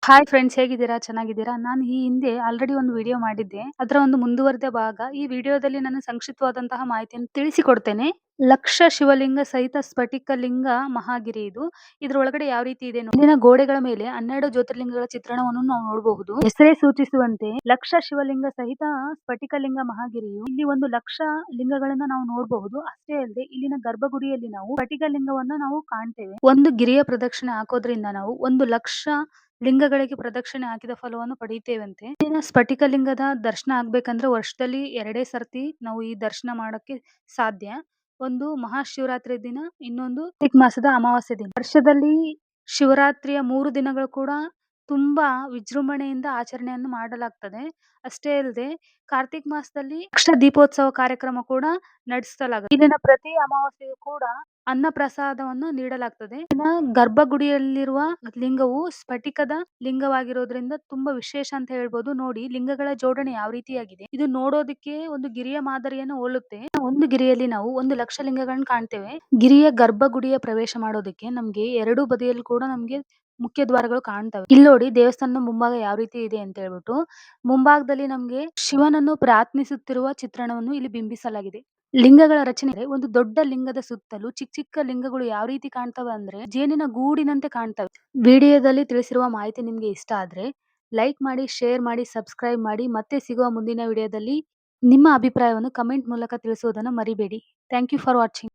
Hi friends, ಹೇಗಿದ್ದೀರಾ? ಚೆನ್ನಾಗಿದ್ದೀರಾ? ನಾನು ಈ ಹಿಂದೆ ಆಲ್ರೆಡಿ ಒಂದು ವಿಡಿಯೋ ಮಾಡಿದ್ದೆ. ಅದರ ಒಂದು ಮುಂದುವರೆದ ಭಾಗ. ಈ ವಿಡಿಯೋದಲ್ಲಿ ನಾನು ಸಂಕ್ಷಿಪ್ತವಾದಂತಹ ಮಾಹಿತಿಯನ್ನು ತಿಳಿಸಿಕೊಡ್ತೇನೆ. ಲಕ್ಷ ಶಿವಲಿಂಗ ಸಹಿತ ಸ್ಫಟಿಕಲಿಂಗ ಮಹಾಗಿರಿ ಇದು. ಇದರೊಳಗಡೆ ಯಾವ ರೀತಿ ಇದೆ ನೋಡಿ. ಇಲ್ಲಿನ ಗೋಡೆಗಳ ಮೇಲೆ 12 ಜ್ಯೋತಿರ್ಲಿಂಗಗಳ ಚಿತ್ರಣವನ್ನು ನಾವು ನೋಡಬಹುದು. ಹೆಸರೇ ಸೂಚಿಸುವಂತೆ ಲಕ್ಷ ಶಿವಲಿಂಗ ಸಹಿತ ಸ್ಫಟಿಕಲಿಂಗ ಮಹಾಗಿರಿಯು ಇಲ್ಲಿ 1,00,000 ಲಿಂಗಗಳನ್ನ ನಾವು ನೋಡಬಹುದು. ಅಷ್ಟೇ ಅಲ್ಲದೆ ಇಲ್ಲಿನ ಗರ್ಭಗುಡಿಯಲ್ಲಿ ನಾವು ಸ್ಫಟಿಕಲಿಂಗವನ್ನ ನಾವು ಕಾಣ್ತೇವೆ. ಒಂದು ಗಿರಿಯ ಪ್ರದಕ್ಷಿಣೆ ಹಾಕೋದ್ರಿಂದ ನಾವು 1,00,000 ಲಿಂಗಗಳಿಗೆ ಪ್ರದಕ್ಷಿಣೆ ಹಾಕಿದ ಫಲವನ್ನು ಪಡೆಯುತ್ತೇವಂತೆ. ಇಲ್ಲಿನ ಸ್ಫಟಿಕಲಿಂಗದ ದರ್ಶನ ಆಗ್ಬೇಕಂದ್ರೆ ವರ್ಷದಲ್ಲಿ 2 ಸರ್ತಿ ನಾವು ಈ ದರ್ಶನ ಮಾಡಕ್ಕೆ ಸಾಧ್ಯ. ಒಂದು ಮಹಾಶಿವರಾತ್ರಿ ದಿನ, ಇನ್ನೊಂದು ಕಾರ್ತಿಕ ಮಾಸದ ಅಮಾವಾಸ್ಯೆ ದಿನ. ವರ್ಷದಲ್ಲಿ ಶಿವರಾತ್ರಿಯ 3 ದಿನಗಳು ಕೂಡ ತುಂಬಾ ವಿಜೃಂಭಣೆಯಿಂದ ಆಚರಣೆಯನ್ನು ಮಾಡಲಾಗ್ತದೆ. ಅಷ್ಟೇ ಅಲ್ಲದೆ ಕಾರ್ತಿಕ ಮಾಸದಲ್ಲಿ ಲಕ್ಷ ದೀಪೋತ್ಸವ ಕಾರ್ಯಕ್ರಮ ಕೂಡ ನಡೆಸಲಾಗುತ್ತೆ. ಇಲ್ಲಿನ ಪ್ರತಿ ಅಮಾವಾಸ್ಯೆಯೂ ಕೂಡ ಅನ್ನ ಪ್ರಸಾದವನ್ನು ನೀಡಲಾಗ್ತದೆ. ಇಲ್ಲಿನ ಗರ್ಭಗುಡಿಯಲ್ಲಿರುವ ಲಿಂಗವು ಸ್ಫಟಿಕದ ಲಿಂಗವಾಗಿರೋದ್ರಿಂದ ತುಂಬಾ ವಿಶೇಷ ಅಂತ ಹೇಳ್ಬೋದು. ನೋಡಿ, ಲಿಂಗಗಳ ಜೋಡಣೆ ಯಾವ ರೀತಿಯಾಗಿದೆ. ಇದು ನೋಡೋದಕ್ಕೆ ಒಂದು ಗಿರಿಯ ಮಾದರಿಯನ್ನು ಹೋಲುತ್ತೆ. ಒಂದು ಗಿರಿಯಲ್ಲಿ ನಾವು 1,00,000 ಲಿಂಗಗಳನ್ನ ಕಾಣ್ತೇವೆ. ಗಿರಿಯ ಗರ್ಭಗುಡಿಯ ಪ್ರವೇಶ ಮಾಡೋದಕ್ಕೆ ನಮ್ಗೆ ಎರಡೂ ಬದಿಯಲ್ಲಿ ಕೂಡ ನಮ್ಗೆ ಮುಖ್ಯ ದ್ವಾರಗಳು ಕಾಣ್ತವೆ. ಇಲ್ಲಿ ನೋಡಿ, ದೇವಸ್ಥಾನದ ಮುಂಭಾಗ ಯಾವ ರೀತಿ ಇದೆ ಅಂತ ಹೇಳ್ಬಿಟ್ಟು. ಮುಂಭಾಗದಲ್ಲಿ ನಮ್ಗೆ ಶಿವನನ್ನು ಪ್ರಾರ್ಥಿಸುತ್ತಿರುವ ಚಿತ್ರಣವನ್ನು ಇಲ್ಲಿ ಬಿಂಬಿಸಲಾಗಿದೆ. ಲಿಂಗಗಳ ರಚನೆ ಒಂದು ದೊಡ್ಡ ಲಿಂಗದ ಸುತ್ತಲೂ ಚಿಕ್ಕ ಚಿಕ್ಕ ಲಿಂಗಗಳು ಯಾವ ರೀತಿ ಕಾಣ್ತವೆ ಅಂದ್ರೆ ಜೇನಿನ ಗೂಡಿನಂತೆ ಕಾಣ್ತವೆ. ವಿಡಿಯೋದಲ್ಲಿ ತಿಳಿಸಿರುವ ಮಾಹಿತಿ ನಿಮ್ಗೆ ಇಷ್ಟ ಆದ್ರೆ ಲೈಕ್ ಮಾಡಿ, ಶೇರ್ ಮಾಡಿ, ಸಬ್ಸ್ಕ್ರೈಬ್ ಮಾಡಿ. ಮತ್ತೆ ಸಿಗುವ ಮುಂದಿನ ವಿಡಿಯೋದಲ್ಲಿ ನಿಮ್ಮ ಅಭಿಪ್ರಾಯವನ್ನು ಕಮೆಂಟ್ ಮೂಲಕ ತಿಳಿಸುವುದನ್ನು ಮರಿಬೇಡಿ. Thank you for watching.